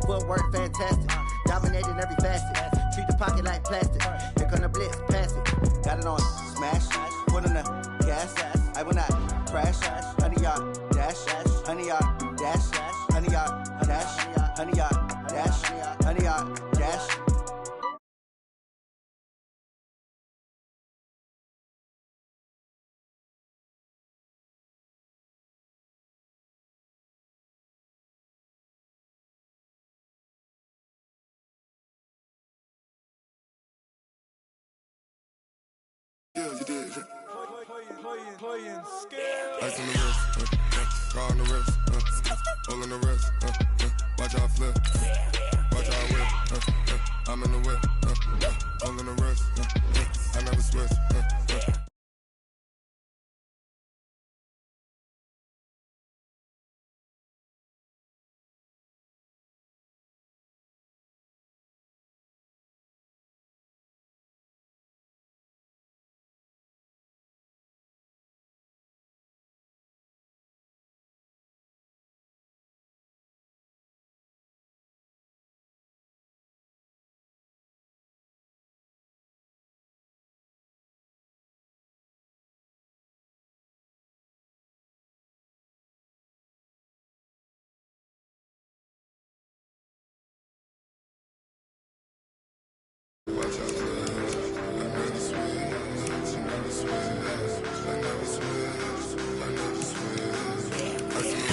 Footwork fantastic. Dominating every facet. Treat the pocket like plastic. Here come the blitz, pass it. Got it on smash. Put on the gas. I will not crash. 100 yard dash. 100 yard dash. 100 yard dash. 100 yard dash. 100 yard dash. Yeah, you did. Playing scale. Ice on the wrist, car on the wrist, all on the wrist, watch out flip, watch out whip, I'm in the whip, all on the wrist, I never switch, watch out flip, I never switch, I never switch, I never switch, I never switch, ice on the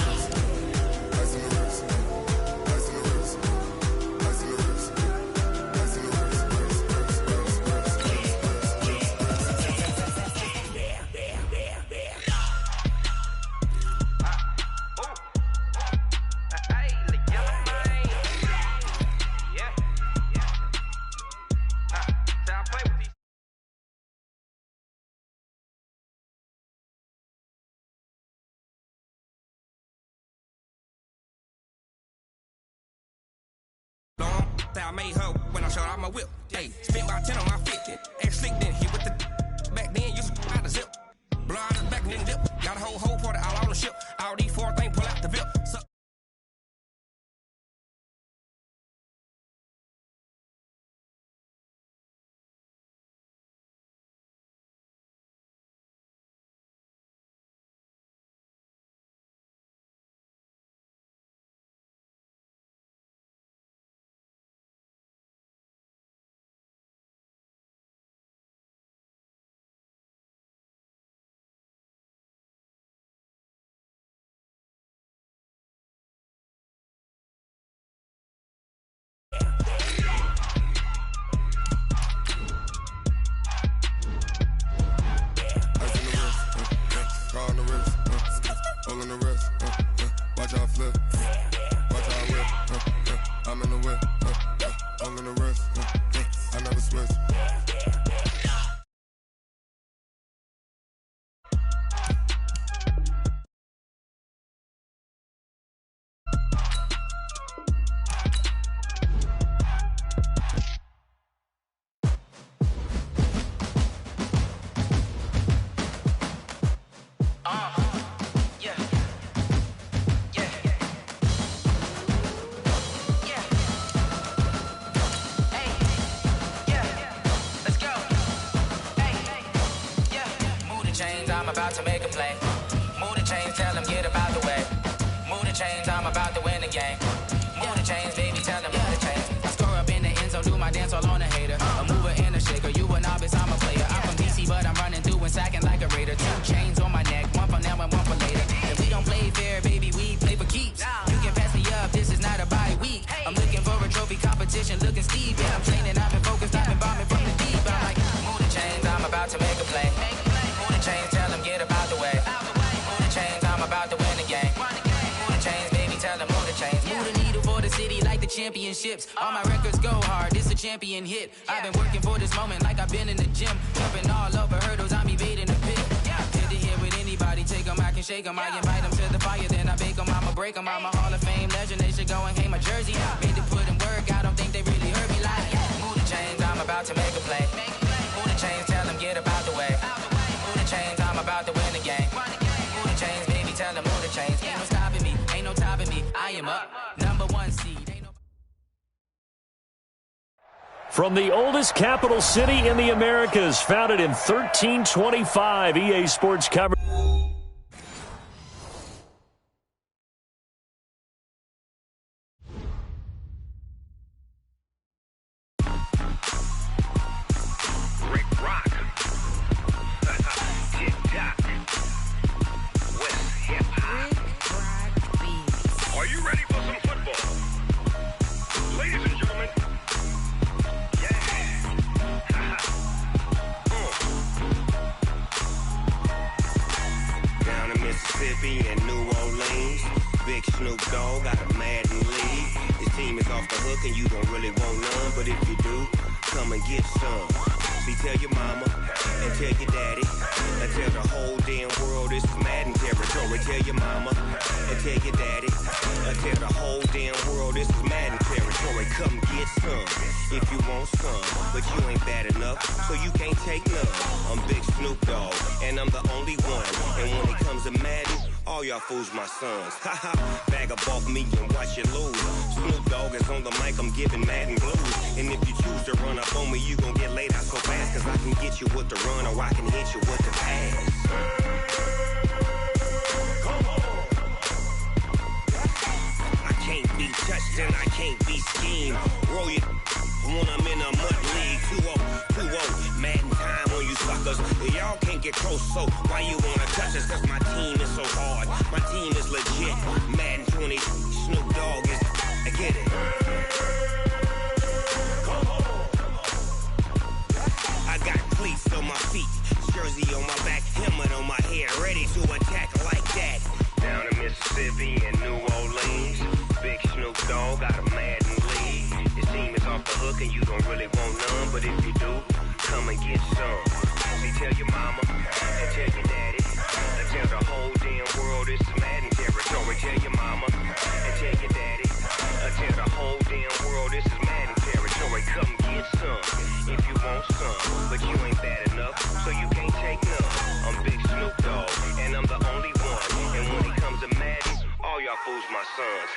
wrist, ice on the wrist, ice on the wrist, ice on the wrist, ice on the I made her when I showed out my whip. Hey, spent about 10 on my 50. Ex slick then hit with the back then used to out the zip. Blow out the back and then dip. Got a whole party all on the ship. All these 4 things pull out the VIP. So all on the wrist, watch out flip, watch out whip, I'm in the whip, all on the wrist, I never switch. I'm about to make a play. Move the chains, tell them get about the way. Move the chains, I'm about to win the game. Move the chains, baby, tell them move the chains. I score up in the end zone, do my dance all on a hater. A mover and a shaker, you a novice, I'm a player. I'm from DC, but I'm running through and sacking like a raider. 2 chains on my neck, one for now and one for later. If we don't play fair, baby, we play for keeps. You can pass me up, this is not a bye week. I'm looking for a trophy competition, looking steep. Yeah, I'm training, I've been focused, I've been bombing from the deep. I'm like, move the chains, I'm about to make a play. Move the chains, tell them get about the way. Move the chains, I'm about to win the game. Move the chains, baby, tell them move the chains. Move the needle for the city like the championships. All my records go hard, this a champion hit. I've been working for this moment like I've been in the gym. Jumping all over hurdles, I'm evading the pit. Head to head with anybody, take them, I can shake them. I invite them to the fire, then I bake them, I'ma break them. I'm a Hall of Fame legend, they should go and hang my jersey. Made to put in work, I don't think they really heard me like. Move the chains, I'm about to make a play. Move the chains, tell them get about the way. Move the chains, I'm about to win the game. Move the chains, baby, tell them move the chains. Ain't no stopping me, ain't no topping me. I am up, #1 seed. From the oldest capital city in the Americas, founded in 1325, EA Sports coverage. Mississippi and New Orleans. Big Snoop Dogg got a Madden league. His team is off the hook and you don't really want none, but if you do, come and get some. See, tell your mama and tell your daddy and tell the whole damn world this is Madden territory. Tell your mama and tell your daddy and tell the whole damn world this is Madden territory. Come get some if you want some, but you ain't bad enough, so you can't take none. I'm Big Snoop Dogg and I'm the only one, and when it comes to Madden, all y'all fools my sons. Haha, bag up off me and watch you lose. Snoop Dogg is on the mic, I'm giving Madden blues. And if you choose to run up on me, you gon' get laid out so fast, cause I can get you with the run or I can hit you with the pass. Come on. I can't be touched and I can't be schemed. Roll it when I'm in a mud league. 2-0, Madden time on you suckers. Y'all can't get close, so why you wanna touch us? Cause my team is so hard, my team is legit. Madden 20, Snoop Dogg is, I get it. Come on. I got cleats on my feet, jersey on my back, helmet on my head, ready to attack like that. Down in Mississippi and New Orleans, Big Snoop Dogg got a Madden league. His team is off the hook and you don't really want none, but if you do, come and get some. See, tell your mama and tell your daddy and tell the whole damn world this is Madden territory. Tell your mama and tell your daddy and tell the whole damn world this is Madden territory. Come get some if you want some, but you ain't bad enough, so you can't take none. I'm Big Snoop Dogg and I'm the only one, and when it comes to Madden, all y'all fools my sons.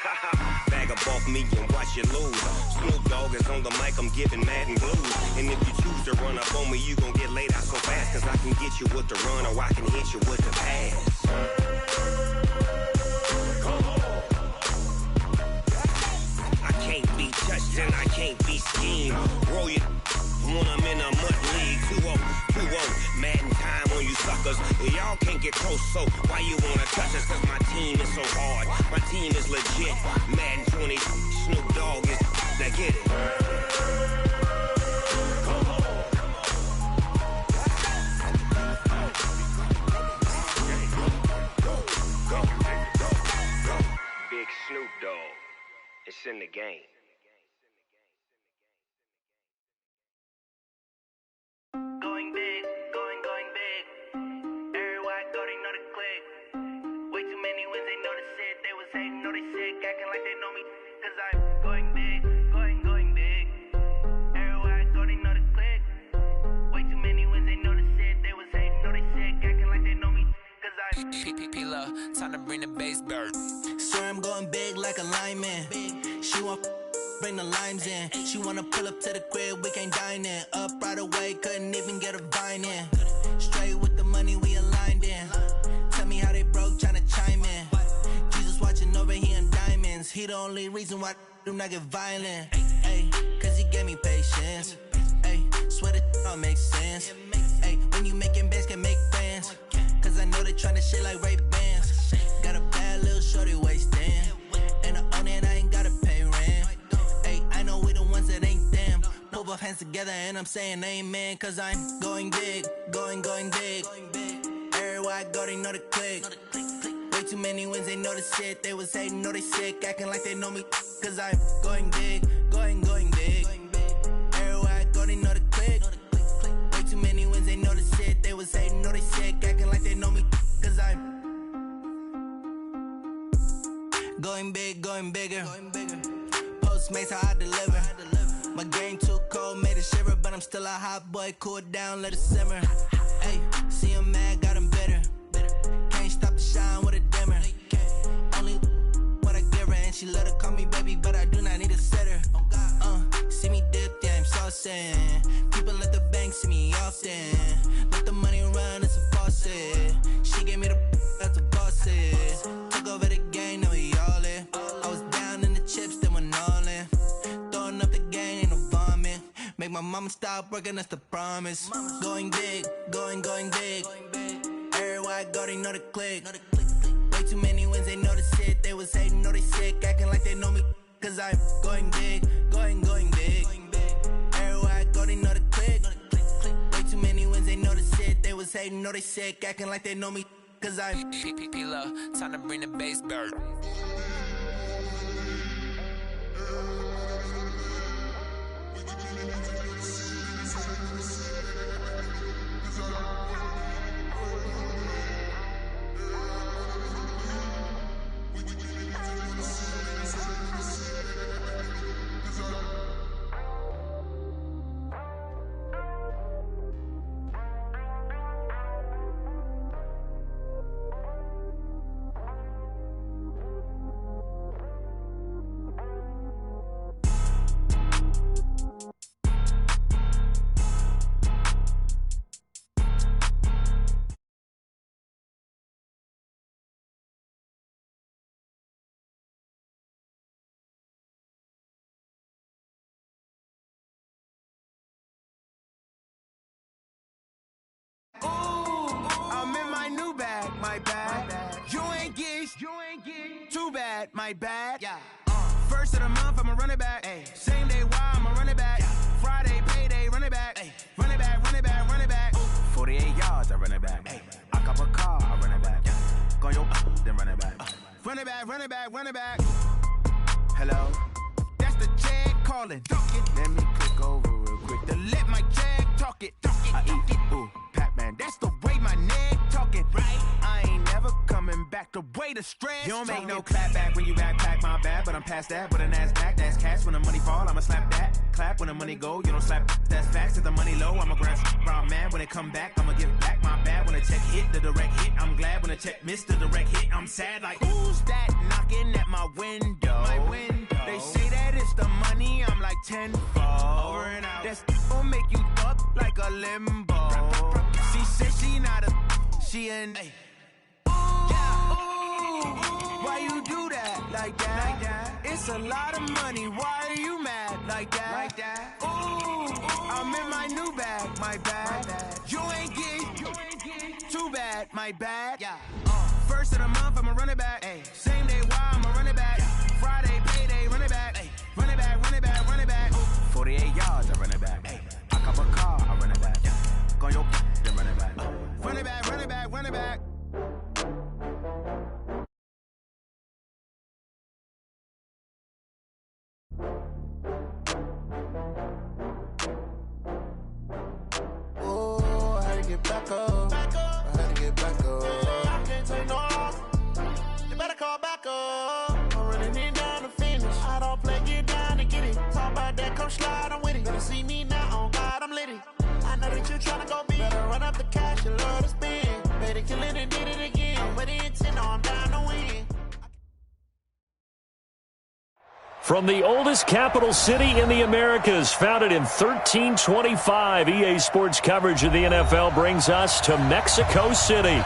Bag up off me and watch you lose. Snoop Dogg is on the mic, I'm giving Madden blues. And if you choose to run up on me, you gon' get laid out so fast, cause I can get you with the run or I can hit you with the pass. Come on. I can't be touched and I can't be schemed. Roll it when I'm in a mud league. 2-0, Madden time on you suckers. Y'all can't get close, so why you wanna touch us? Cause my team is so hard, my team is legit. Madden 20, Snoop Dogg is, now get it. Come on. Go. Big Snoop Dogg, it's in the game. Going big, going big. Everywhere I go, they know the click. Way too many wins, they know the shit. They was hating, know they sick, acting like they know me. Cause I'm going big, going big. Everywhere I go, they know the click. Way too many wins, they know the shit. They was hating, know they sick, acting like they know me. Cause I'm P-P-P-Love, time to bring the bass bird. Sir, I'm going big like a lineman. She want bring the limes in. She wanna pull up to the crib, we can't dine in. Up right away, couldn't even get a vine in. Straight with the money, we aligned in. Tell me how they broke, tryna chime in. Jesus watching over here in diamonds. He the only reason why I do not get violent. Ay, cause he gave me patience. Ay, swear that all makes sense. Ay, when you making bands, can make plans. Cause I know they tryna shit like Ray-Bans. Got a bad little shorty wasting. And I own it, I ain't gotta pay rent. Ay, I know we the ones that ain't them. Pull both hands together and I'm saying amen. Cause I'm going big, going big. Everywhere I go, they know the click. Way too many wins, they know the shit. They was hating, know they sick, acting like they know me. Cause I'm going big, going big. Everywhere I go, they know the click. Way too many wins, they know the shit. They was hating, know they sick, acting like they know me. Cause I'm going big, going bigger. Postmates, how I deliver. My game too cold, made it shiver, but I'm still a hot boy. Cool down, let it simmer. Hey, see him mad, got him bitter. Can't stop the shine with a dimmer. Only what I give her, and she let her call me baby, but I do not need a sitter. See me dip, yeah, I'm saucy. my mama stop working, that's the promise. Going big, going big. Everywhere I go, they know the click. Way too many wins, they know the shit. They was hating, know they sick, acting like they know me. Cause I'm going big, going big. Everywhere I go, they know the click. Way too many wins, they know the shit. They was hating, know they sick, acting like they know me. Cause I'm P-P-P-Love, time to bring the bass back. I'm in my new bag, my bad. You ain't geek, too bad, my bad. Yeah. First of the month, I'ma run it back. Ay. Same day, why I'ma run it back. Yeah. Friday, payday, run it back. Ay. Run it back, run it back, run it back. 48 yards, I run it back. Ay. I cop a car, I run it back. Yeah. Go your then run it back. Run it back, run it back, run it back. Hello, that's the jag calling. Let me click over real quick to let my jag talk it. I eat it, ooh, Pac-Man. That's the way my neck talking. Right, I ain't never coming back. The way the stress. You don't make no clap back when you backpack, my bad. But I'm past that. With a NASDAQ, that's cash. When the money fall, I'ma slap that. Clap when the money go, you don't slap. That's facts. If the money low, I'ma grab brown man. When it come back, I'ma give back my bad. When the check hit, the direct hit. I'm glad when the check missed the direct hit. I'm sad like, who's that knocking at my window? My window. They say that it's the money. I'm like tenfold. Over and out. That's gon' make you up like a limbo. She said she not a, she an. Ay. Why you do that like that? It's a lot of money. Why are you mad like that? Ooh, I'm in my new bag, my bad. You ain't geek, too bad, my bad. Yeah. First of the month, I'ma run it back. Ay. Same day, why I'ma run it back. Friday, payday, run it back. Ay. Run it back, run it back, run it back. 48 yards, I run it back. Ay. I cop a car, I run it back. Yeah. Go your then run it back. Run it back, run it back, run it back. Oh, I had to get back up. I had to get back up. I can't take no loss. You better call back up. I'm running it down to finish. I don't play, get down to get it. Talk about that, come slide, I'm with it. Better see me now, on God, I'm lit it. I know that you tryna go big. Better run up the cash, you love to spend. Better kill it and did it again. I'm with the intent, I'm down to win. From the oldest capital city in the Americas, founded in 1325, EA Sports coverage of the NFL brings us to Mexico City.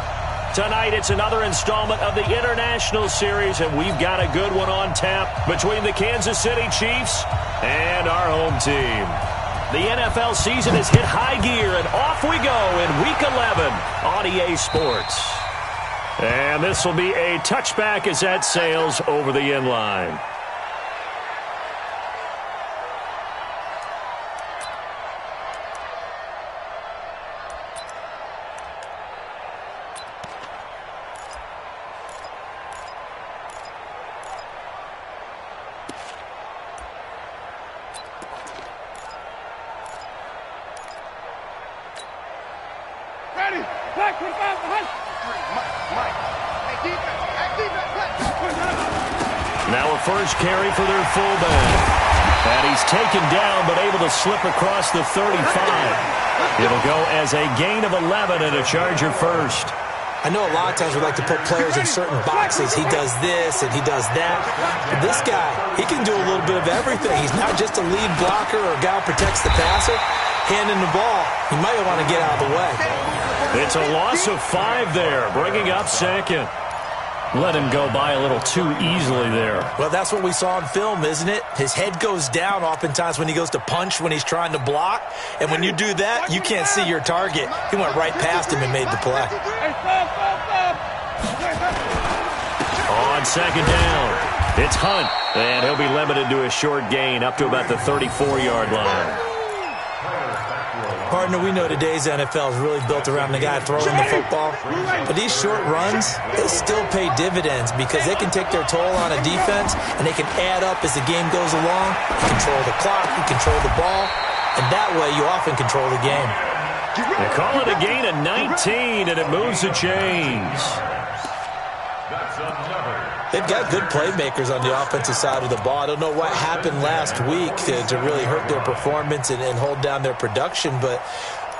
Tonight, it's another installment of the International Series, and we've got a good one on tap between the Kansas City Chiefs and our home team. The NFL season has hit high gear, and off we go in Week 11 on EA Sports. And this will be a touchback as that sails over the end line. Now a first carry for their fullback. And he's taken down but able to slip across the 35. It'll go as a gain of 11 and a Charger first. I know a lot of times we like to put players in certain boxes. He does this and he does that. But this guy, he can do a little bit of everything. He's not just a lead blocker or a guy who protects the passer. Handing the ball, he might want to get out of the way. It's a loss of 5 there, bringing up second. Let him go by a little too easily there. Well, that's what we saw in film, isn't it? His head goes down oftentimes when he goes to punch, when he's trying to block. And when you do that, you can't see your target. He went right past him and made the play. On second down, it's Hunt. And he'll be limited to a short gain up to about the 34-yard line. Partner, we know today's NFL is really built around the guy throwing the football. But these short runs, they still pay dividends because they can take their toll on a defense, and they can add up as the game goes along. You control the clock, you control the ball, and that way you often control the game. They call it a gain of 19, and it moves the chains. They've got good playmakers on the offensive side of the ball. I don't know what happened last week to really hurt their performance and hold down their production, but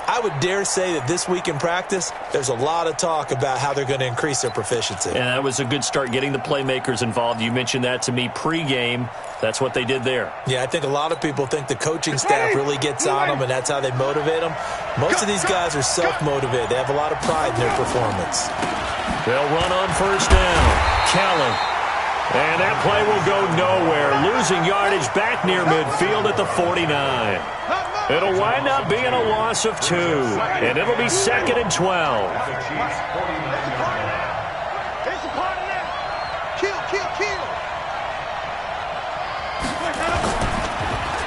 I would dare say that this week in practice, there's a lot of talk about how they're going to increase their proficiency. And that was a good start, getting the playmakers involved. You mentioned that to me pregame. That's what they did there. Yeah, I think a lot of people think the coaching staff really gets on them, and that's how they motivate them. Most of these guys are self-motivated. They have a lot of pride in their performance. They'll run on first down. Callan. And that play will go nowhere. Losing yardage back near midfield at the 49. It'll wind up being a loss of 2. And it'll be 2nd and 12.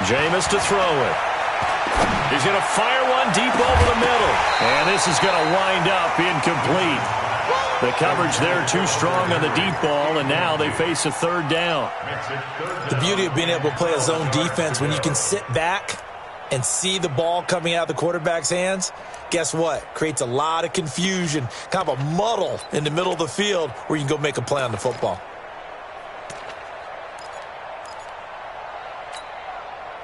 Jameis to throw it. He's going to fire one deep over the middle. And this is going to wind up incomplete. The coverage there too strong on the deep ball, and now they face a third down. The beauty of being able to play a zone defense, when you can sit back and see the ball coming out of the quarterback's hands, guess what? Creates a lot of confusion, kind of a muddle in the middle of the field where you can go make a play on the football.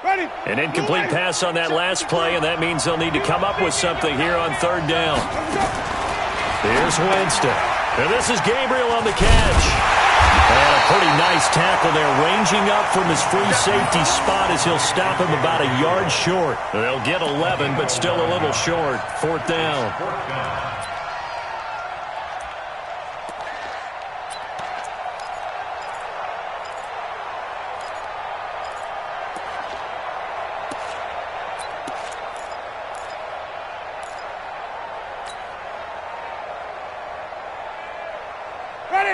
An incomplete pass on that last play, and that means they'll need to come up with something here on third down. Here's Winston. And this is Gabriel on the catch. And a pretty nice tackle there, ranging up from his free safety spot as he'll stop him about a yard short. They'll get 11, but still a little short. Fourth down.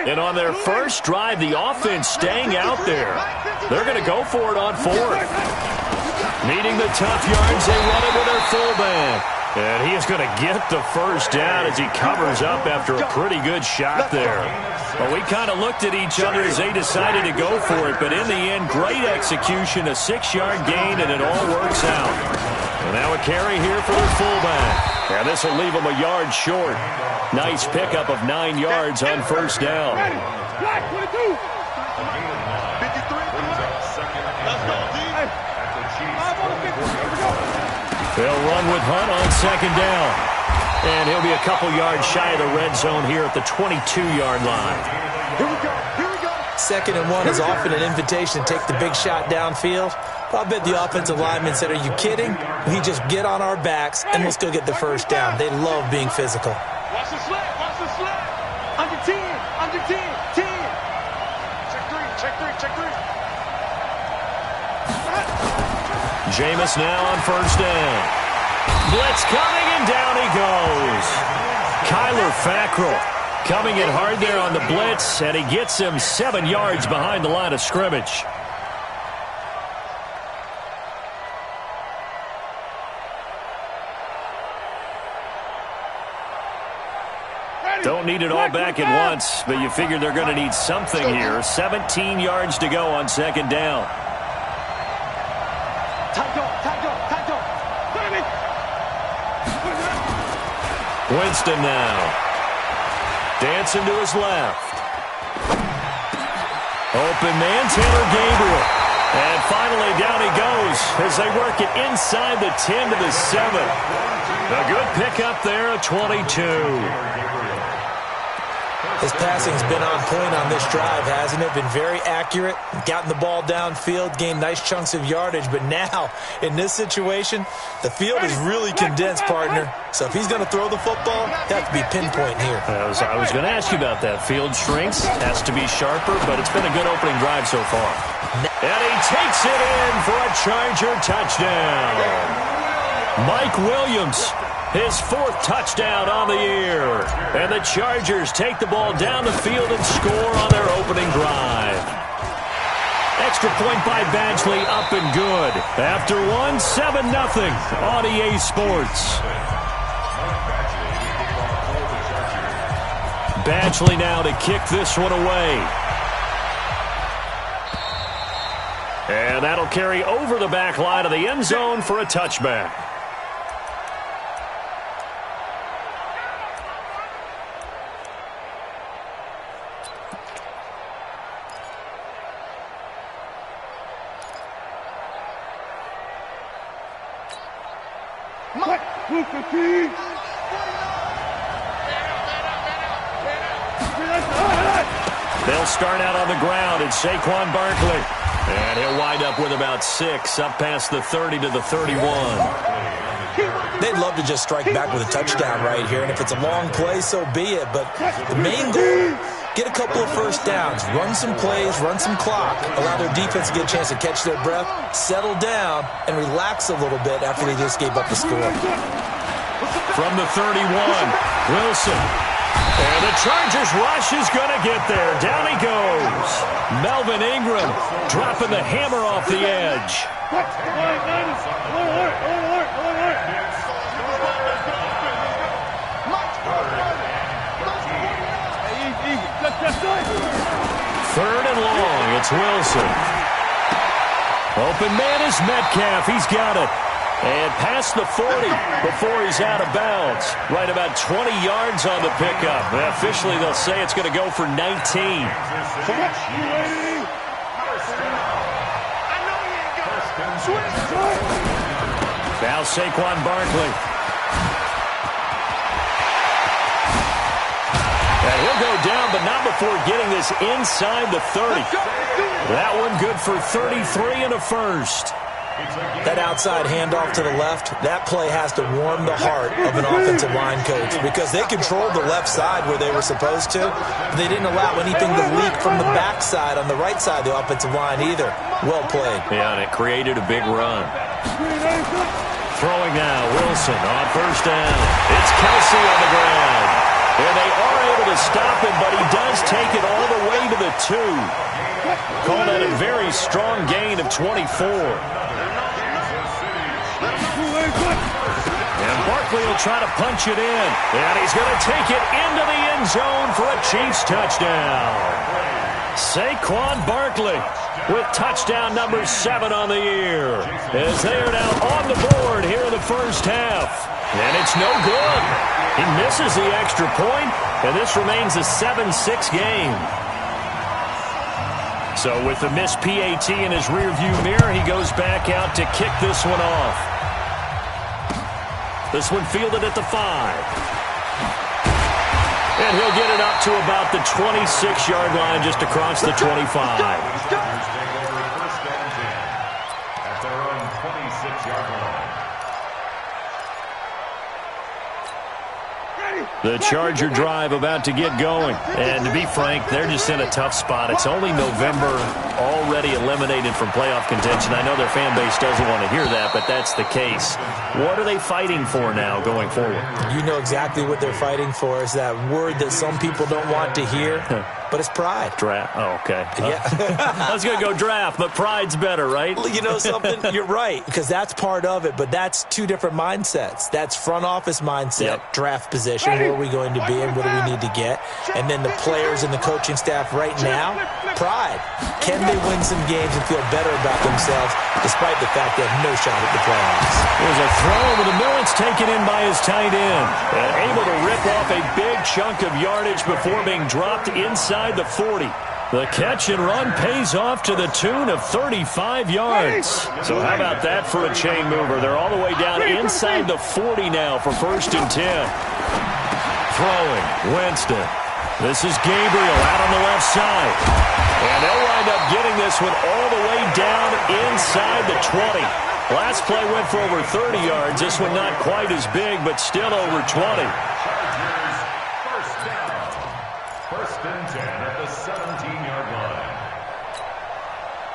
And on their first drive, the offense staying out there. They're going to go for it on fourth. Needing the tough yards, they run it with their fullback. And he is going to get the first down as he covers up after a pretty good shot there. Well, we kind of looked at each other as they decided to go for it, but in the end, great execution, a 6-yard gain, and it all works out. And now a carry here for their fullback. And this will leave them a yard short. Nice pickup of 9 yards on first down. They'll run with Hunt on second down. And he'll be a couple yards shy of the red zone here at the 22-yard line. Here we go. 2nd and 1 is often an invitation to take the big shot downfield. But I bet the offensive linemen said, are you kidding? We just get on our backs and let's go get the first down. They love being physical. Watch the slip. Watch the slip. Under 10. Under 10. 10. Check three. Jameis now on first down. Blitz coming, and down he goes. Kyler Fackrell coming in hard there on the blitz, and he gets him 7 yards behind the line of scrimmage. Don't need it all back at once, but you figure they're going to need something here. 17 yards to go on second down. Winston now. Dancing to his left. Open man, Taylor Gabriel. And finally down he goes as they work it inside the 10 to the 7. A good pickup there, a 22. His passing's been on point on this drive, hasn't it? Been very accurate, gotten the ball downfield, gained nice chunks of yardage. But now, in this situation, the field is really condensed, partner. So if he's going to throw the football, that has to be pinpoint here. I was going to ask you about that. Field shrinks, has to be sharper, but it's been a good opening drive so far. And he takes it in for a Charger touchdown. Mike Williams, his 4th touchdown on the year. And the Chargers take the ball down the field and score on their opening drive. Extra point by Badgley, up and good. After 7-0 on EA Sports. Badgley now to kick this one away. And that'll carry over the back line of the end zone for a touchback. They'll start out on the ground. It's Saquon Barkley. And he'll wind up with about 6, up past the 30 to the 31. They'd love to just strike back with a touchdown right here, and if it's a long play, so be it. But the main goal, get a couple of first downs, run some plays, run some clock, allow their defense to get a chance to catch their breath, settle down, and relax a little bit after they just gave up the score. From the 31, Wilson. And the Chargers rush is going to get there. Down he goes. Melvin Ingram dropping the hammer off the edge. Third and long. It's Wilson. Open man is Metcalf. He's got it. And past the 40 before he's out of bounds. Right about 20 yards on the pickup. Officially, they'll say it's going to go for 19. Now Saquon Barkley. And he'll go down, but not before getting this inside the 30. That one good for 33 and a first. That outside handoff to the left, that play has to warm the heart of an offensive line coach because they controlled the left side where they were supposed to. But they didn't allow anything to leak from the backside on the right side of the offensive line either. Well played. Yeah, and it created a big run. Throwing now, Wilson on first down. It's Kelsey on the ground. And they are able to stop him, but he does take it all the way to the 2. Call that a very strong gain of 24. And Barkley will try to punch it in. And he's going to take it into the end zone for a Chiefs touchdown. Saquon Barkley with touchdown number 7 on the year. As they are now on the board here in the first half. And it's no good. He misses the extra point, and this remains a 7-6 game. So with the missed PAT in his rearview mirror, he goes back out to kick this one off. This one fielded at the 5. And he'll get it up to about the 26-yard line, just across the 25. At their own 26-yard line. The Charger drive about to get going. And to be frank, they're just in a tough spot. It's only November, already eliminated from playoff contention. I know their fan base doesn't want to hear that, but that's the case. What are they fighting for now going forward? You know exactly what they're fighting for. Is that word that some people don't want to hear, but it's pride. Draft. Oh, okay. Yeah. I was going to go draft, but pride's better, right? You know something? You're right, because that's part of it, but that's two different mindsets. That's front office mindset, draft position, where are we going to be and what do we need to get? And then the players and the coaching staff right now, pride. Can they win some games and feel better about themselves despite the fact they have no shot at the playoffs? There's a throw over the middle. It's taken in by his tight end. And able to rip off a big chunk of yardage before being dropped inside the 40. The catch and run pays off to the tune of 35 yards. So how about that for a chain mover? They're all the way down inside the 40 now for 1st and 10. Throwing, Winston. This is Gabriel out on the left side. And they'll wind up getting this one all the way down inside the 20. Last play went for over 30 yards. This one not quite as big, but still over 20. Chargers first down. First and 10 at the 17-yard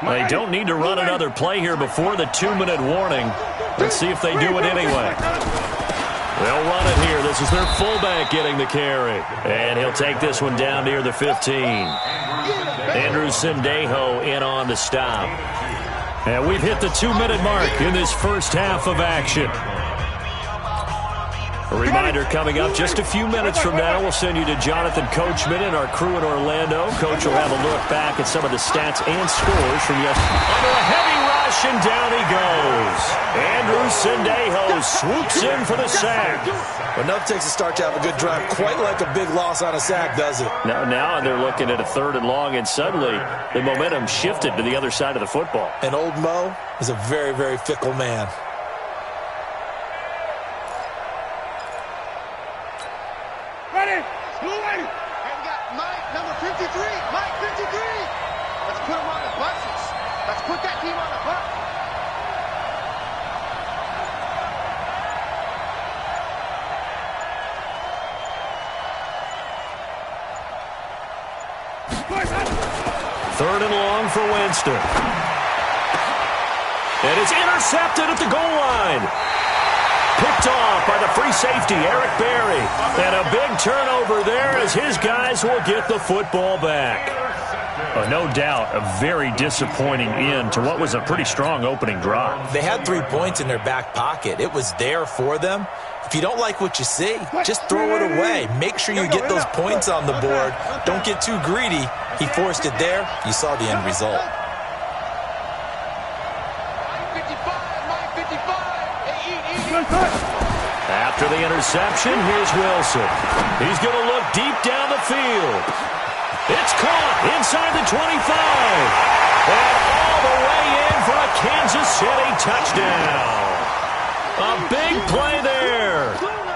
line. They don't need to run another play here before the 2-minute warning. Let's see if they do it anyway. They'll run it here. This is their fullback getting the carry. And he'll take this one down near the 15. Andrew Sendejo in on the stop. And we've hit the 2-minute mark in this first half of action. A reminder coming up just a few minutes from now. We'll send you to Jonathan Coachman and our crew in Orlando. Coach will have a look back at some of the stats and scores from yesterday. Under a heavy rush, and down he goes. Andrew Sendejo swoops in for the sack. But enough takes a start to have a good drive. Quite like a big loss on a sack, does it? Now they're looking at a 3rd and long, and suddenly the momentum shifted to the other side of the football. And old Mo is a very, very fickle man. Ready? Blue ready. And we got Mike, number 53. Mike, 53. Let's put him on the buses. Let's put that team on the bus. Third and long for Winston. And it's intercepted at the goal line. Picked off by the free safety, Eric Berry. And a big turnover there as his guys will get the football back. No doubt a very disappointing end to what was a pretty strong opening drive. They had 3 points in their back pocket. It was there for them. If you don't like what you see, just throw it away. Make sure you get those points on the board. Don't get too greedy. He forced it there. You saw the end result. After the interception, here's Wilson. He's going to look deep down the field. It's caught inside the 25. And all the way in for a Kansas City touchdown. A big play there.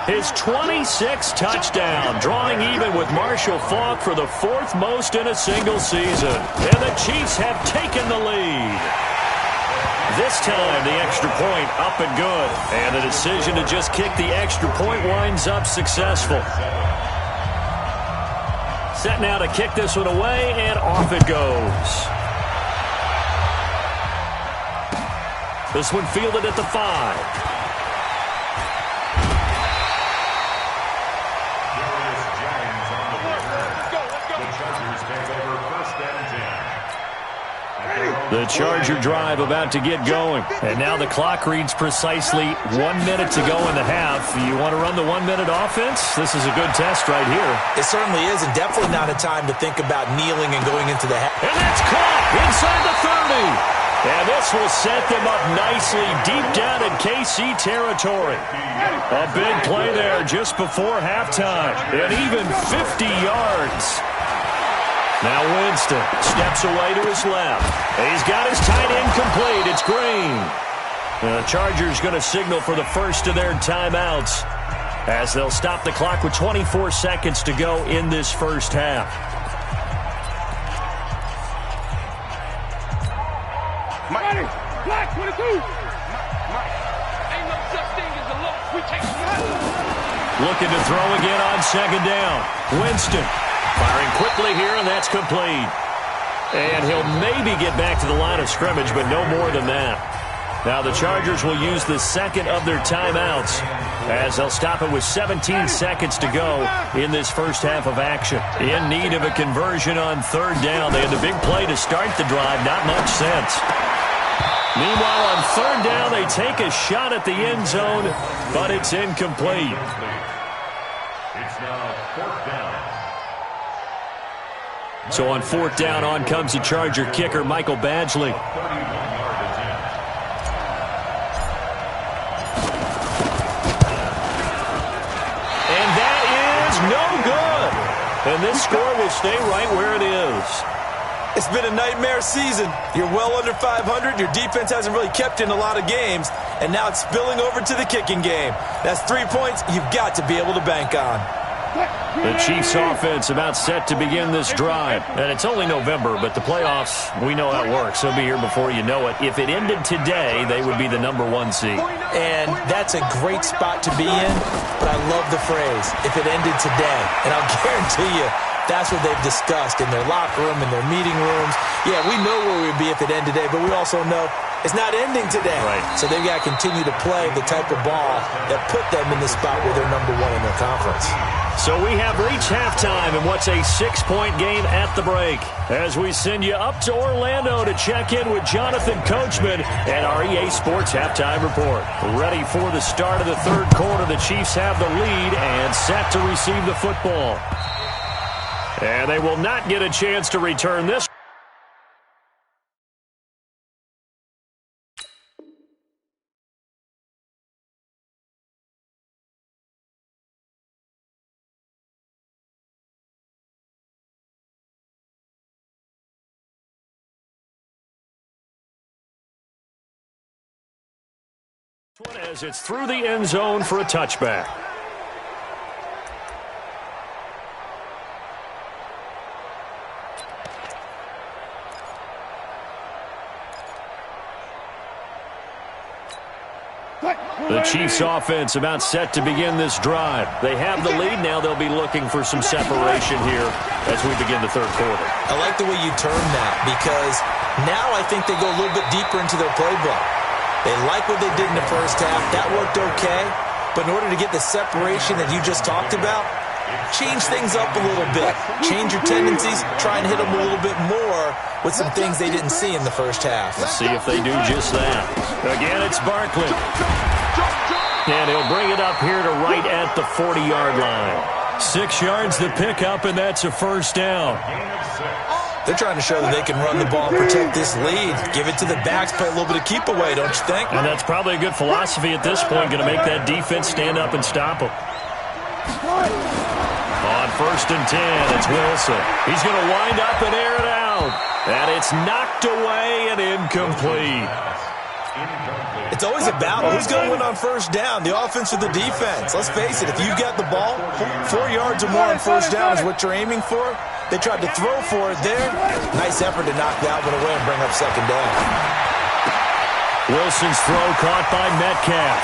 His 26th touchdown, drawing even with Marshall Faulk for the 4th most in a single season. And the Chiefs have taken the lead. This time, the extra point up and good. And the decision to just kick the extra point winds up successful. Set now to kick this one away, and off it goes. This one fielded at the 5. The Charger drive about to get going. And now the clock reads precisely 1 minute to go in the half. You want to run the 1 minute offense? This is a good test right here. It certainly is, and definitely not a time to think about kneeling and going into the half. And that's caught inside the 30. And this will set them up nicely deep down in KC territory. A big play there just before halftime. And even 50 yards. Now Winston steps away to his left. He's got his tight end complete. It's Green. The Chargers going to signal for the first of their timeouts as they'll stop the clock with 24 seconds to go in this first half. Mike, Black 22. Ain't no such thing as a loss. We take it. Looking to throw again on second down. Winston. Firing quickly here, and that's complete. And he'll maybe get back to the line of scrimmage, but no more than that. Now the Chargers will use the second of their timeouts as they'll stop it with 17 seconds to go in this first half of action. In need of a conversion on third down. They had the big play to start the drive. Not much sense. Meanwhile, on third down, they take a shot at the end zone, but it's incomplete. It's now 4th down. So on 4th down, on comes the Charger kicker, Michael Badgley. 31-yard attempt. And that is no good. And this score will stay right where it is. It's been a nightmare season. You're well under 500. Your defense hasn't really kept in a lot of games. And now it's spilling over to the kicking game. That's 3 points you've got to be able to bank on. The Chiefs offense about set to begin this drive. And it's only November, but the playoffs, we know how it works. They'll be here before you know it. If it ended today, they would be the #1 seed. And that's a great spot to be in, but I love the phrase, if it ended today. And I'll guarantee you, that's what they've discussed in their locker room, in their meeting rooms. Yeah, we know where we'd be if it ended today, but we also know it's not ending today. Right. So they've got to continue to play the type of ball that put them in the spot where they're #1 in their conference. So we have reached halftime in what's a 6-point game at the break. As we send you up to Orlando to check in with Jonathan Coachman and our EA Sports Halftime Report. Ready for the start of the third quarter. The Chiefs have the lead and set to receive the football. And they will not get a chance to return this. As it's through the end zone for a touchback. The Chiefs offense about set to begin this drive. They have the lead. Now they'll be looking for some separation here as we begin the third quarter. I like the way you term that, because now I think they go a little bit deeper into their playbook. They like what they did in the first half. That worked okay. But in order to get the separation that you just talked about, change things up a little bit. Change your tendencies. Try and hit them a little bit more with some things they didn't see in the first half. Let's see if they do just that. Again, it's Barkley. And he'll bring it up here to right at the 40-yard line. 6 yards to pick up, and that's a first down. They're trying to show that they can run the ball and protect this lead. Give it to the backs, play a little bit of keep away, don't you think? And that's probably a good philosophy at this point, going to make that defense stand up and stop them. On 1st and 10, it's Wilson. He's going to wind up and air it out. And it's knocked away and incomplete. It's always a battle. Who's going to win on first down, the offense or the defense? Let's face it, if you've got the ball, 4 yards or more on first down is what you're aiming for. They tried to throw for it there. Nice effort to knock that one away and bring up second down. Wilson's throw caught by Metcalf.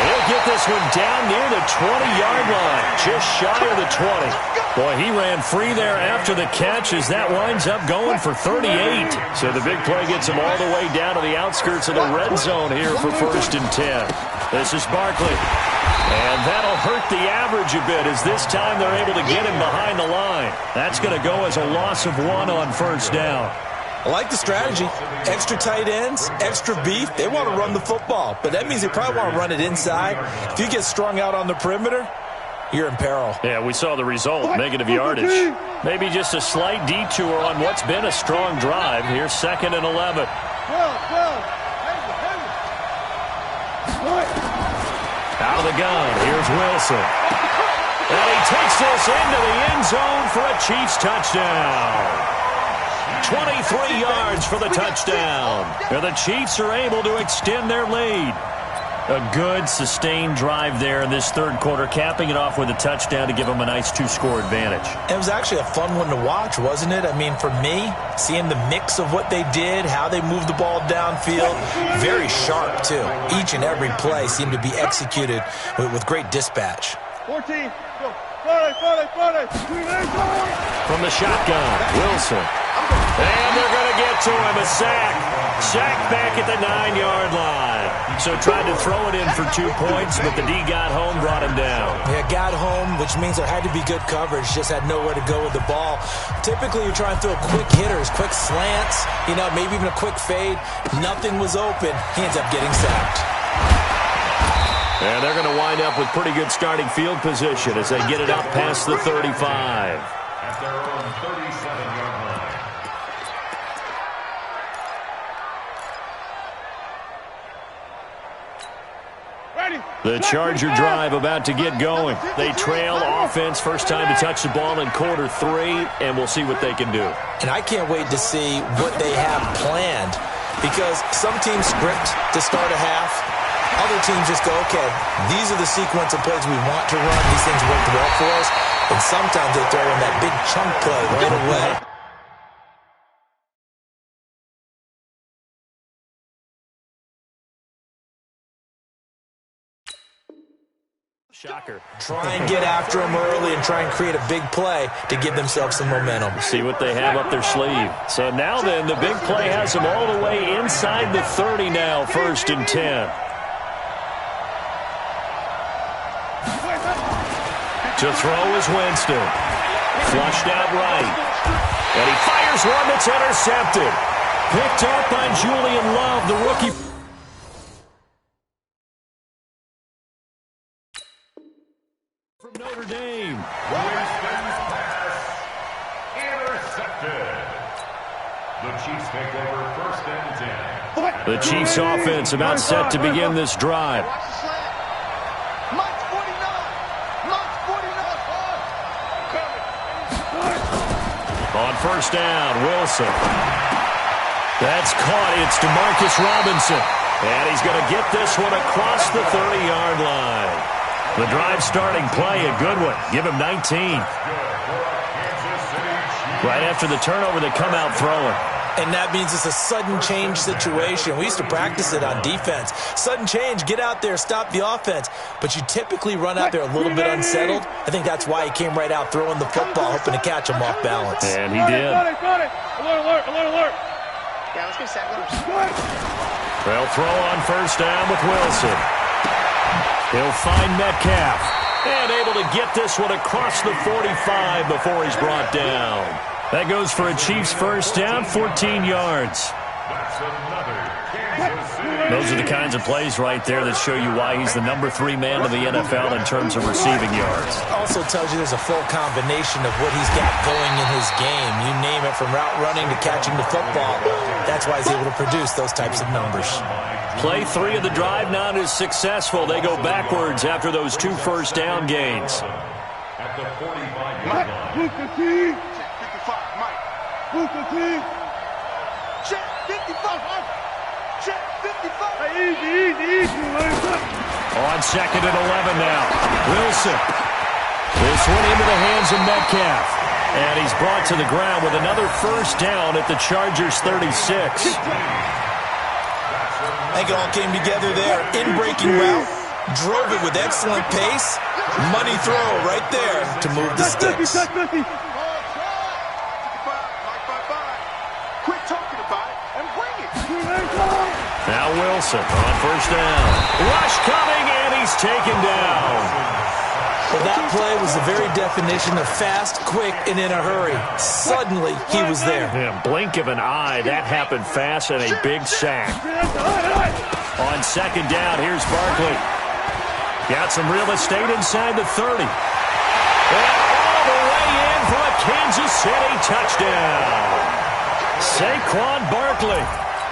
He'll get this one down near the 20-yard line, just shy of the 20. Boy, he ran free there after the catch as that winds up going for 38. So the big play gets him all the way down to the outskirts of the red zone here for 1st and 10. This is Barkley. And that'll hurt the average a bit as this time they're able to get him behind the line. That's going to go as a loss of 1 on first down. I like the strategy. Extra tight ends, extra beef. They want to run the football, but that means they probably want to run it inside. If you get strung out on the perimeter, you're in peril. Yeah, we saw the result, negative yardage. Maybe just a slight detour on what's been a strong drive. Here's 2nd and 11. Out of the gun, here's Wilson. And he takes this into the end zone for a Chiefs touchdown. 23 yards for the touchdown. And the Chiefs are able to extend their lead. A good, sustained drive there in this third quarter, capping it off with a touchdown to give them a nice 2-score advantage. It was actually a fun one to watch, wasn't it? I mean, for me, seeing the mix of what they did, how they moved the ball downfield, very sharp, too. Each and every play seemed to be executed with great dispatch. 14, go. 40. From the shotgun, Wilson. And they're going to get to him, a sack. Sack back at the 9-yard line. So tried to throw it in for 2 points, but the D got home, brought him down. Yeah, got home, which means there had to be good coverage. Just had nowhere to go with the ball. Typically, you're trying to throw quick hitters, quick slants, maybe even a quick fade. Nothing was open. He ends up getting sacked. And they're going to wind up with pretty good starting field position as they get it up past the 35. At their own 37-yard line. The Charger drive about to get going. They trail offense, first time to touch the ball in quarter 3, and we'll see what they can do. And I can't wait to see what they have planned because some teams script to start a half. Other teams just go, okay, these are the sequence of plays we want to run. These things work well for us. And sometimes they throw in that big chunk play right away. Shocker. Try and get after them early and try and create a big play to give themselves some momentum. See what they have up their sleeve. So now then, the big play has them all the way inside the 30 now, 1st and 10. To throw is Winston. Flushed out right. And he fires one that's intercepted. Picked up by Julian Love, the rookie. From Notre Dame. Winston's pass intercepted. The Chiefs take over 1st and 10. The Chiefs offense about set to begin this drive. On 1st down, Wilson. That's caught. It's DeMarcus Robinson. And he's going to get this one across the 30-yard line. The drive starting play, a good one. Give him 19. Right after the turnover, they come out throwing. And that means it's a sudden change situation. We used to practice it on defense. Sudden change, get out there, stop the offense. But you typically run out there a little bit unsettled. I think that's why he came right out throwing the football, hoping to catch him off balance. And he did. Alert. Yeah, let's get set. They'll throw on 1st down with Wilson. He'll find Metcalf. And able to get this one across the 45 before he's brought down. That goes for a Chiefs 1st down, 14 yards. Those are the kinds of plays right there that show you why he's the number 3 man in the NFL in terms of receiving yards. Also tells you there's a full combination of what he's got going in his game. You name it, from route running to catching the football. That's why he's able to produce those types of numbers. Play 3 of the drive not as successful. They go backwards after those 2 1st down gains. At the 45-yard line. Check 55. Check 55. Easy. On 2nd and 11 now. Wilson. This one into the hands of Metcalf. And he's brought to the ground with another 1st down at the Chargers 36. I think it all came together there. In-breaking route. Drove it with excellent pace. Money throw right there to move the sticks. Now Wilson on 1st down. Rush coming, and he's taken down. Well, that play was the very definition of fast, quick, and in a hurry. Suddenly, he was there. Yeah, blink of an eye, that happened fast, and a big sack. On 2nd down, here's Barkley. Got some real estate inside the 30. And all the way in for a Kansas City touchdown. Saquon Barkley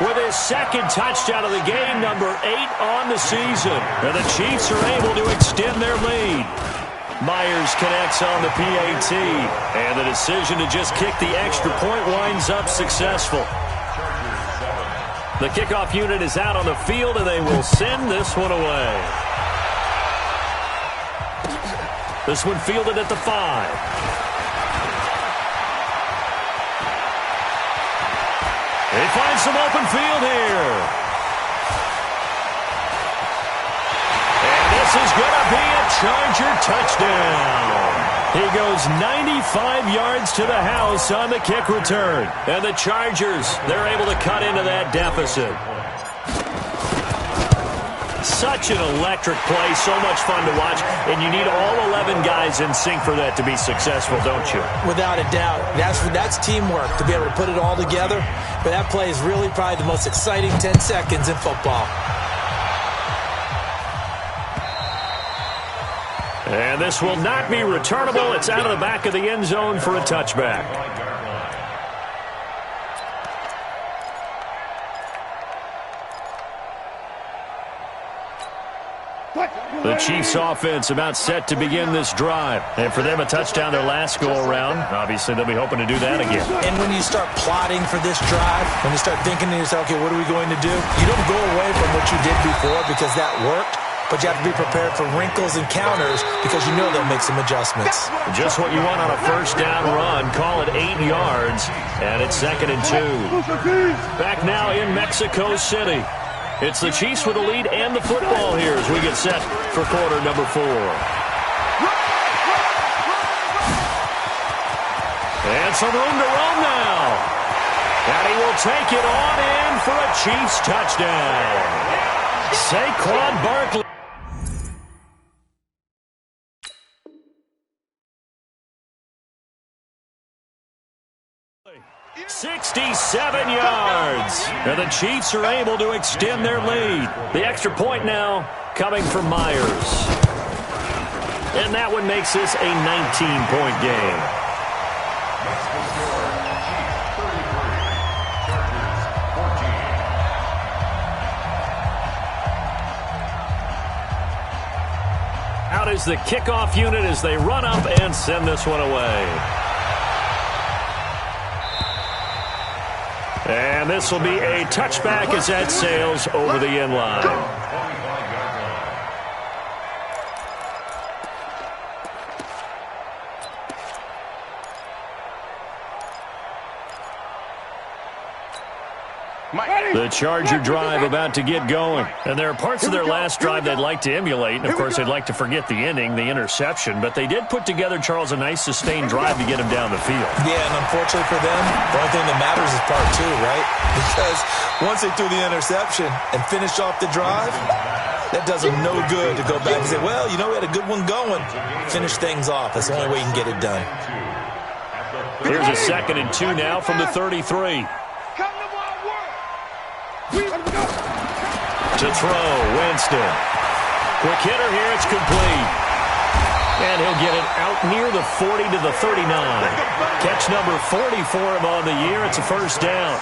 with his 2nd touchdown of the game, number 8 on the season. And the Chiefs are able to extend their lead. Myers connects on the PAT. And the decision to just kick the extra point winds up successful. The kickoff unit is out on the field, and they will send this one away. This one fielded at the 5. They find some open field here. And this is going to be a Charger touchdown. He goes 95 yards to the house on the kick return. And the Chargers, they're able to cut into that deficit. Such an electric play, so much fun to watch, and you need all 11 guys in sync for that to be successful, don't you? Without a doubt. That's teamwork, to be able to put it all together. But that play is really probably the most exciting 10 seconds in football. And this will not be returnable. It's out of the back of the end zone for a touchback. The Chiefs offense about set to begin this drive. And for them, a touchdown their last go-around. Obviously, they'll be hoping to do that again. And when you start plotting for this drive, when you start thinking to yourself, okay, what are we going to do? You don't go away from what you did before because that worked. But you have to be prepared for wrinkles and counters because you know they'll make some adjustments. Just what you want on a first down run. Call it 8 yards, and it's 2nd and 2. Back now in Mexico City. It's the Chiefs with the lead and the football here as we get set for quarter number 4. And some room to roam now. And he will take it on in for a Chiefs touchdown. Saquon Barkley. 67 yards. And the Chiefs are able to extend their lead. The extra point now coming from Myers. And that one makes this a 19-point game. Out is the kickoff unit as they run up and send this one away. And this will be a touchback as that sails over the end line. The Charger drive about to get going. And there are parts of their last drive they'd like to emulate. And, of course, they'd like to forget the ending, the interception. But they did put together, Charles, a nice sustained drive to get him down the field. Yeah, and unfortunately for them, the only thing that matters is part 2, right? Because once they threw the interception and finished off the drive, that does them no good to go back and say, well, you know, we had a good one going. Finish things off. That's the only way you can get it done. Here's a 2nd and 2 now from the 33. To throw, Winston. Quick hitter here, it's complete. And he'll get it out near the 40 to the 39. Catch number 40 for him on the year. It's a first down.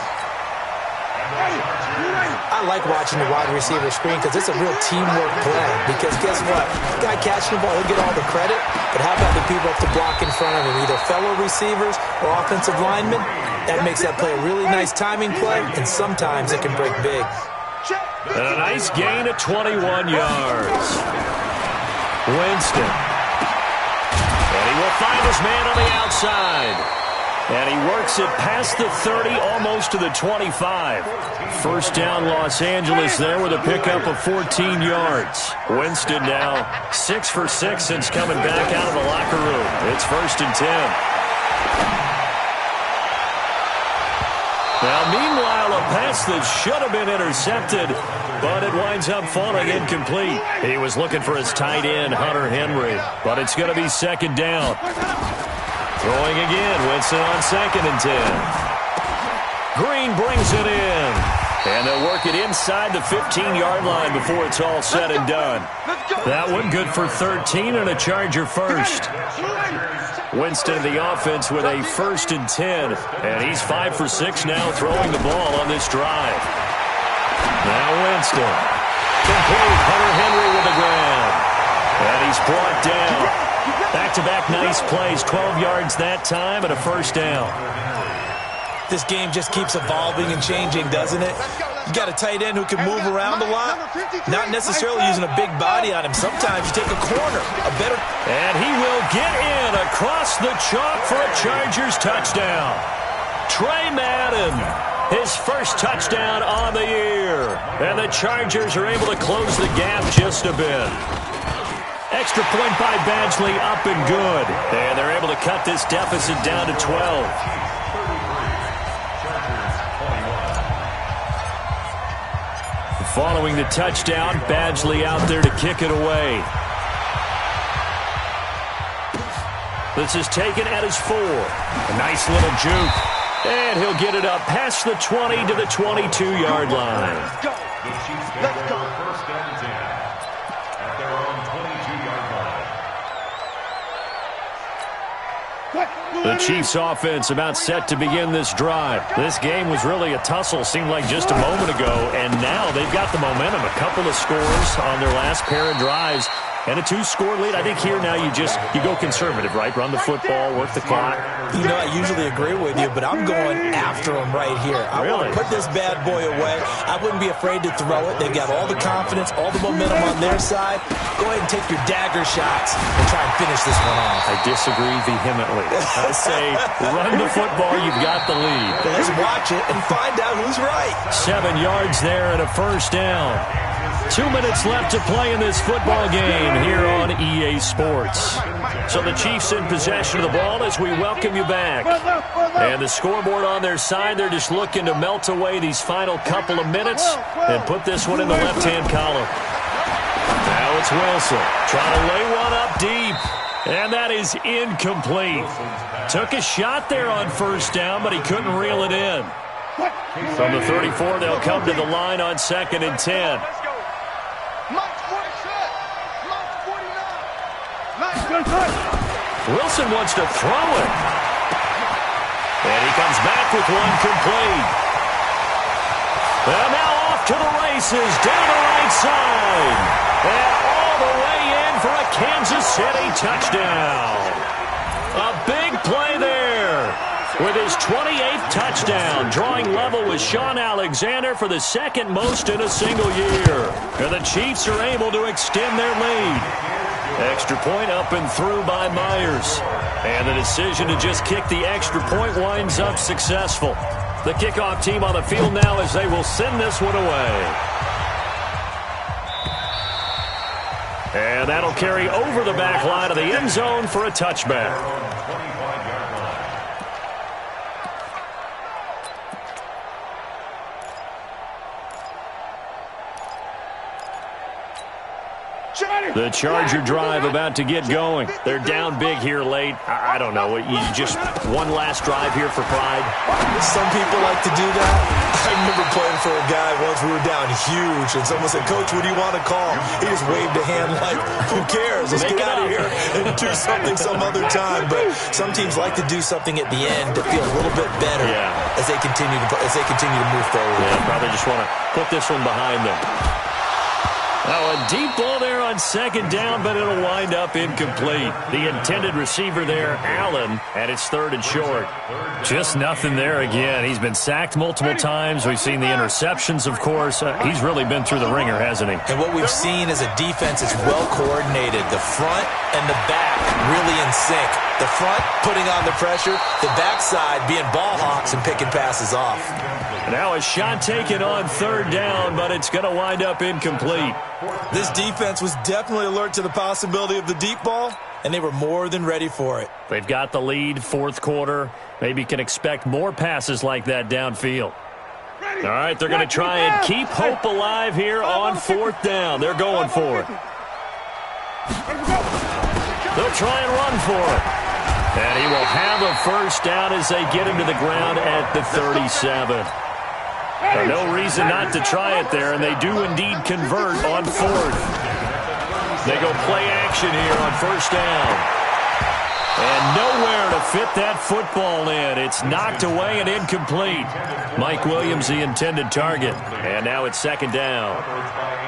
I like watching the wide receiver screen because it's a real teamwork play. Because guess what? The guy catching the ball, he'll get all the credit. But how about the people up to block in front of him, either fellow receivers or offensive linemen? That makes that play a really nice timing play, and sometimes it can break big. And a nice gain of 21 yards. Winston. And he will find his man on the outside. And he works it past the 30, almost to the 25. First down, Los Angeles there with a pickup of 14 yards. Winston now 6 for 6 since coming back out of the locker room. It's 1st and 10. Now, meanwhile, a pass that should have been intercepted, but it winds up falling incomplete. He was looking for his tight end, Hunter Henry, but it's going to be 2nd down. Throwing again, Winston on 2nd and 10. Green brings it in, and they'll work it inside the 15-yard line before it's all said and done. That one good for 13 and a Charger first. Winston in the offense with a 1st and 10, and he's 5 for 6 now throwing the ball on this drive. Now Winston. Complete. Hunter Henry with the grab. And he's brought down. Back-to-back nice plays, 12 yards that time and a first down. This game just keeps evolving and changing, doesn't it? You got a tight end who can move around a lot, not necessarily using a big body on him. Sometimes you take a corner, a better... And he will get in across the chalk for a Chargers touchdown. Trey Madden, his first touchdown on the year. And the Chargers are able to close the gap just a bit. Extra point by Badgley, up and good. And they're able to cut this deficit down to 12. Following the touchdown, Badgley out there to kick it away. This is taken at his 4. A nice little juke. And he'll get it up past the 20 to the 22-yard line. Let's go. The Chiefs get their first and 10 at their own 22-yard line. The Chiefs offense about set to begin this drive. This game was really a tussle, seemed like just a moment ago, and now they've got the momentum. A couple of scores on their last pair of drives. And a 2-score lead. I think here now you go conservative, right? Run the football, work the clock. You know, I usually agree with you, but I'm going after him right here. I want to put this bad boy away. I wouldn't be afraid to throw it. They've got all the confidence, all the momentum on their side. Go ahead and take your dagger shots and try and finish this one off. I disagree vehemently. I say run the football. You've got the lead. Let's watch it and find out who's right. 7 yards there and a first down. 2 minutes left to play in this football game here on EA Sports. So the Chiefs in possession of the ball as we welcome you back. And the scoreboard on their side, they're just looking to melt away these final couple of minutes and put this one in the left-hand column. Now it's Wilson trying to lay one up deep. And that is incomplete. Took a shot there on first down, but he couldn't reel it in. From the 34, they'll come to the line on 2nd and 10. Wilson wants to throw it. And he comes back with one complete. And now off to the races, down the right side. And all the way in for a Kansas City touchdown. A big play there. With his 28th touchdown, drawing level with Sean Alexander for the second most in a single year. And the Chiefs are able to extend their lead. Extra point up and through by Myers. And the decision to just kick the extra point winds up successful. The kickoff team on the field now as they will send this one away. And that'll carry over the back line of the end zone for a touchback. The Charger drive about to get going. They're down big here late. I don't know. You just one last drive here for pride. Some people like to do that. I remember playing for a guy once. We were down huge, and someone said, "Coach, what do you want to call?" He just waved a hand like, "Who cares? Let's get out of here and do something some other time." But some teams like to do something at the end to feel a little bit better as they continue to move forward. Yeah, probably just want to put this one behind them. Now a deep ball there on 2nd down, but it'll wind up incomplete. The intended receiver there, Allen, and it's 3rd and short. Just nothing there again. He's been sacked multiple times. We've seen the interceptions, of course. He's really been through the ringer, hasn't he? And what we've seen is a defense that's well coordinated. The front and the back really in sync. The front putting on the pressure, the backside being ball hawks and picking passes off. Now a shot taken on 3rd down, but it's going to wind up incomplete. This defense was definitely alert to the possibility of the deep ball, and they were more than ready for it. They've got the lead, 4th quarter. Maybe can expect more passes like that downfield. All right, they're going to try and keep hope alive here on 4th down. They're going for it. They'll try and run for it. And he will have a first down as they get him to the ground at the 37. No reason not to try it there, and they do indeed convert on 4th. They go play action here on 1st down. And nowhere to fit that football in. It's knocked away and incomplete. Mike Williams, the intended target. And now it's 2nd down.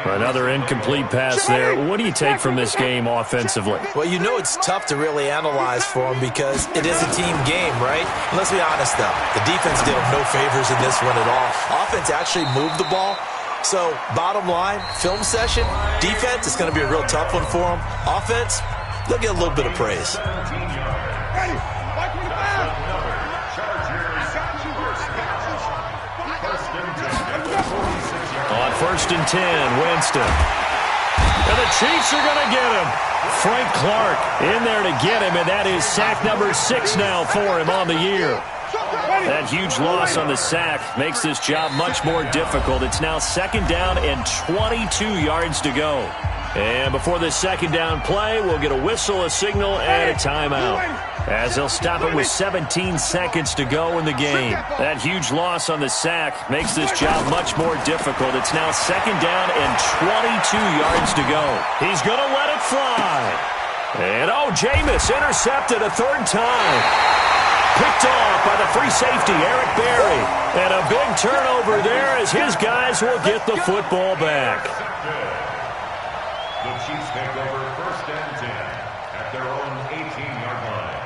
Another incomplete pass there. What do you take from this game offensively? Well, you know it's tough to really analyze for them because it is a team game, right? And let's be honest, though. The defense did them no favors in this one at all. Offense actually moved the ball. So, bottom line, film session, defense, it's going to be a real tough one for them. Offense, they'll get a little bit of praise. On 1st and 10, Winston. And the Chiefs are going to get him. Frank Clark in there to get him, and that is sack number 6 now for him on the year. That huge loss on the sack makes this job much more difficult. It's now 2nd down and 22 yards to go. And before this 2nd down play, we'll get a whistle, a signal, and a timeout, as they'll stop it with 17 seconds to go in the game. That huge loss on the sack makes this job much more difficult. It's now 2nd down and 22 yards to go. He's going to let it fly. And, Jameis intercepted a third time. Picked off by the free safety, Eric Berry. And a big turnover there as his guys will get the football back. The Chiefs take over 1st and 10 at their own 18-yard line.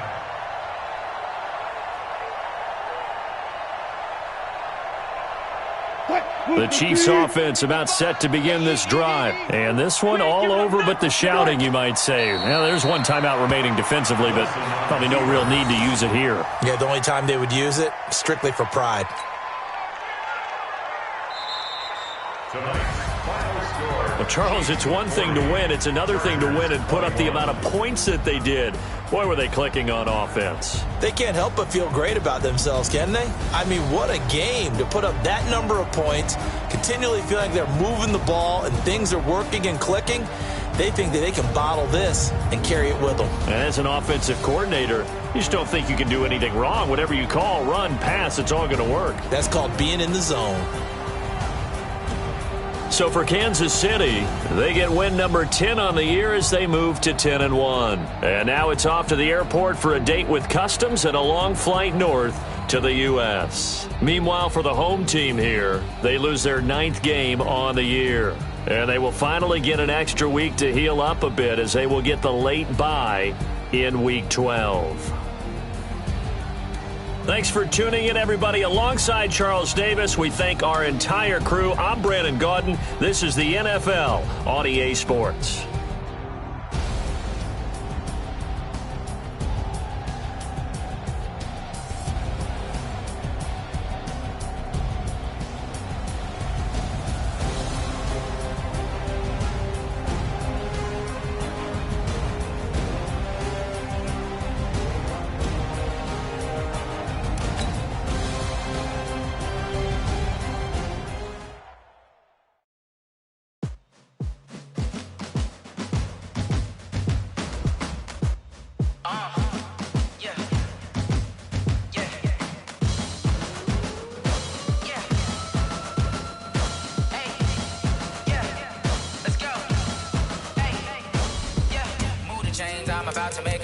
The Chiefs offense about set to begin this drive. And this one all over but the shouting, you might say. Now, there's one timeout remaining defensively, but probably no real need to use it here. Yeah, the only time they would use it, strictly for pride. Well, Charles, it's one thing to win. It's another thing to win and put up the amount of points that they did. Boy, were they clicking on offense. They can't help but feel great about themselves, can they? I mean, what a game to put up that number of points, continually feel like they're moving the ball and things are working and clicking. They think that they can bottle this and carry it with them. And as an offensive coordinator, you just don't think you can do anything wrong. Whatever you call, run, pass, it's all going to work. That's called being in the zone. So for Kansas City, they get win number 10 on the year as they move to 10-1. And now it's off to the airport for a date with Customs and a long flight north to the U.S. Meanwhile, for the home team here, they lose their 9th game on the year. And they will finally get an extra week to heal up a bit as they will get the late bye in Week 12. Thanks for tuning in, everybody. Alongside Charles Davis, we thank our entire crew. I'm Brandon Gaudin. This is the NFL on EA Sports. I'm about to make